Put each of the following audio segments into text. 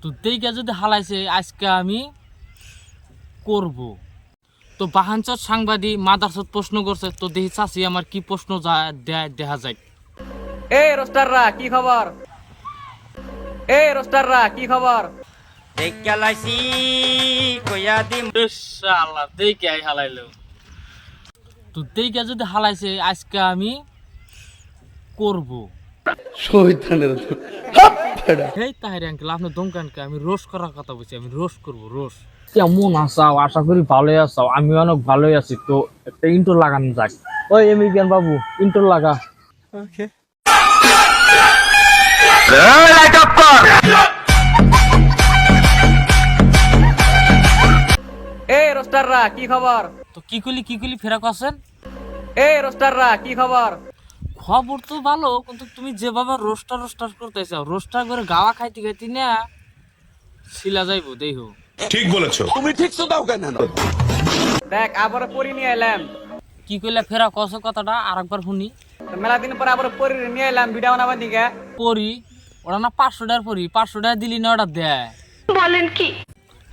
তো তেইকা যদি হালাইছে আজকে আমি করব। তো বাহানচর সাংবাদিক মাদারসত প্রশ্ন করছে, তো দেখি চাচি আমার কি প্রশ্ন দেখা যায়। এই রোস্টাররা কি খবর? এই রোস্টাররা কি খবর? দেখালাইছি কইয়া দিম শালা তেইকা হালাইলো। তো তেইকা যদি হালাইছে আজকে আমি করব। হেই তাহির আঙ্কেল, আপনি দমকানকে আমি রোশ করার কথা বলছি, আমি রোশ করব রোশ। কেমন আসাও? আশা করি ভালোই আসাও। আমি অনেক ভালোই আছি। তো একটা ইন্টার লাগানো যাক। ওই এমিকেন বাবু, ইন্টার লাগা। এই রোস্টাররা কি খবর? তো কি কইলি ফেরা আছেন? এই রোস্টাররা কি খবর? খবর তো ভালো, কিন্তু তুমি যেভাবে রোস্টার করতেছো, রোস্টার করে গাওয়া খাইতে খাইতে না শিলা যাইবো দেইহো। ঠিক বলেছো। দেখ আবার পরি নিয়ে এলাম। কি কইলা ফেরা কস কথাটা আরেকবার শুনি। তো মেলা দিন পর আবার পরি নিয়ে এলাম ভিডিও বানাবার দিকে। পরি ওরা না 500 টাকার পরি, 500 টাকা দিলি না ওটা দেয়। বলেন কি?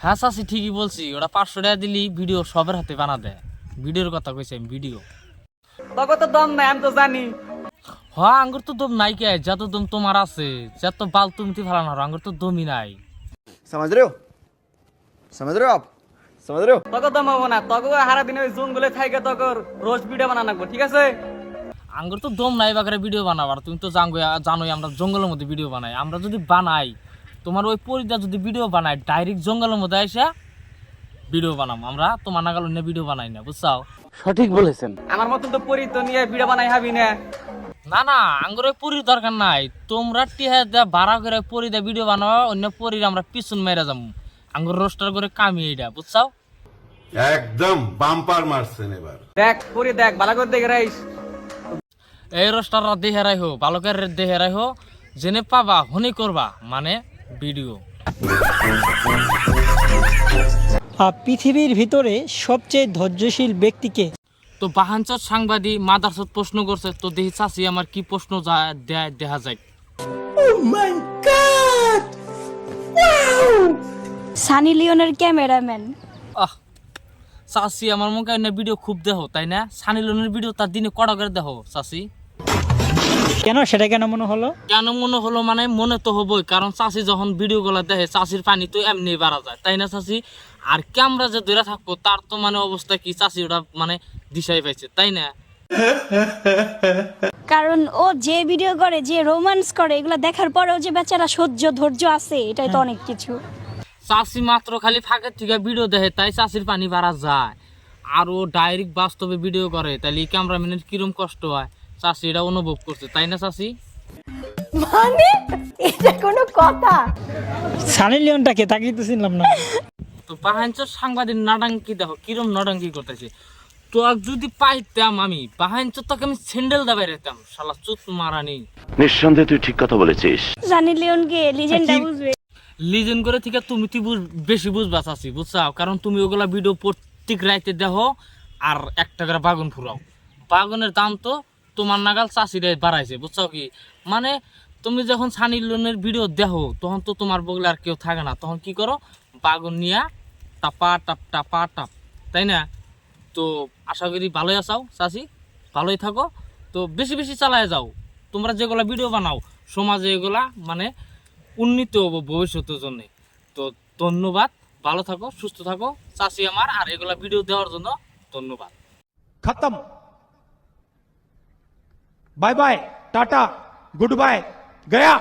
হ্যাঁ চাচি ঠিকই বলছি, ওরা 500 টাকা দিলি ভিডিও সবার হাতে বানা দেয়। ভিডিওর কথা কইছি আমি, ভিডিও। তোকে তো দম নাই, আমি তো জানি। হ্যাঁ আঙ্গুর তো দম নাই কে, যত দম তোমার আছে, যত বাল তুমি ফালানো আঙ্গুর তো দমই নাই। समझ रहे हो समझ रहे हो आप समझ रहे हो তোকে দম হবো না, তোকে হারা দিন ওই জুন গুলো থাইকে তোকে রোজ ভিডিও বানানো লাগবো, ঠিক আছে? আঙ্গুর তো দম নাই বাগারে ভিডিও বানাবার। তুমি তো জানোই আমরা জঙ্গলের মধ্যে ভিডিও বানাই। আমরা যদি বানাই, তোমার ওই পরিদা যদি ভিডিও বানাই, ডাইরেক্ট জঙ্গলের মধ্যে এসে ভিডিও বানাবো। আমরা তোমার নাগাল নিয়ে ভিডিও বানাই না, বুঝছাও? আমার মতন তো পরি তো নিয়ে ভিডিও বানাই হাবি না। না আঙ্গুর ওই পরির দরকার নাই। তোমরা টিহা দেয়া ভাড়া করে পরিদা ভিডিও বানাও, অন্য পরির আমরা পিছন মেরে যাবো। আঙ্গুর রোস্টার করে কামি এইটা, বুঝছাও? একদম বাম্পার মারছেন এবার। দেখ পরি দেখ ভালো করে দেখে রাইস। এই রোস্টাররা দেখে রাখো, ভালো করে দেখে রাখো, জেনে পাবা হনি করবা মানে ভিডিও। পৃথিবীর ভিতরে সবচেয়ে ধৈর্যশীল ব্যক্তিকে? তো বাহানচর সাংবাদিক মাদারসত প্রশ্ন করছে, তো দেখি চাচি আমার কি প্রশ্ন দেখা যায়। সানি লিওনের ক্যামেরাম্যান। আহ চাচি আমার মুখে ভিডিও খুব দেখো তাই না? সানি লিওনের ভিডিও তার দিনে কড়া করে দেখো চাচি। কেন, সেটা কেন মনে হলো? কেন মনে হলো মানে মনে তো হবই, কারণ চাচি যখন ভিডিও গুলা দেখে চাচির পানি তো এমনি বাড়া যায় তাই না চাচি? আর ক্যামেরা যে ধরে থাকবো তার তো মানে অবস্থা কি চাচি ওটা মানে দিশাই পাইছে তাই না? কারণ ও যে ভিডিও করে, যে রোমান্স করে, এগুলো দেখার পরেও যে বেচারা ধৈর্য আছে, এটাই তো অনেক কিছু। চাচি মাত্র খালি ফাঁকের থেকে ভিডিও দেখে তাই চাচির পানি বাড়া যায়। আর ও ডাইরেক্ট বাস্তবে ভিডিও করে, তাহলে ক্যামেরাম্যানের কিরম কষ্ট হয় চাচি এটা অনুভব করছে তাই না চাচি? মানে এটা কোনো কথা? সানি লিওনটাকে তাকিয়ে তো চিনলাম না। তো বাহানচর সাংবাদিক নাডাঙ্কি দেখো কিরম নাডাঙ্কি করতেছে। তো যদি পাইতাম আমি বাহানচর তোকে আমি স্যান্ডেল দাবাই রেতাম, শালা চুত মারানি। নিঃসন্দেহে তুই ঠিক কথা বলেছিস। সানি লিওনকে লিজেন্ডটা বুঝবে। লিজেন্ড করে থেকে তুমি বেশি বুঝবা চাচি, বুঝছাও? কারণ তুমি ওগুলা ভিডিও প্রত্যেক রাইতে দেখো আর একটা করে বাগুন ফুরাও। বাগুনের দাম তো তোমার নাগাল চাষিরাই বাড়াইছে, বুঝছাও কি? মানে তুমি যখন সানি লিওনের ভিডিও দেখো তখন তো তোমার বগলে আর কেউ থাকে না, তখন কি করো বাগুন নিয়া টাপা টাপ তাই না? তো আশা করি ভালোই আসাও চাচি, ভালোই থাকো। তো বেশি বেশি চালায় যাও। তোমরা যেগুলা ভিডিও বানাও সমাজে এগুলা মানে উন্নীত হবো ভবিষ্যতের জন্য। তো ধন্যবাদ, ভালো থাকো, সুস্থ থাকো চাচি আমার, আর এগুলা ভিডিও দেওয়ার জন্য ধন্যবাদ। खत्म bye bye tata goodbye गया।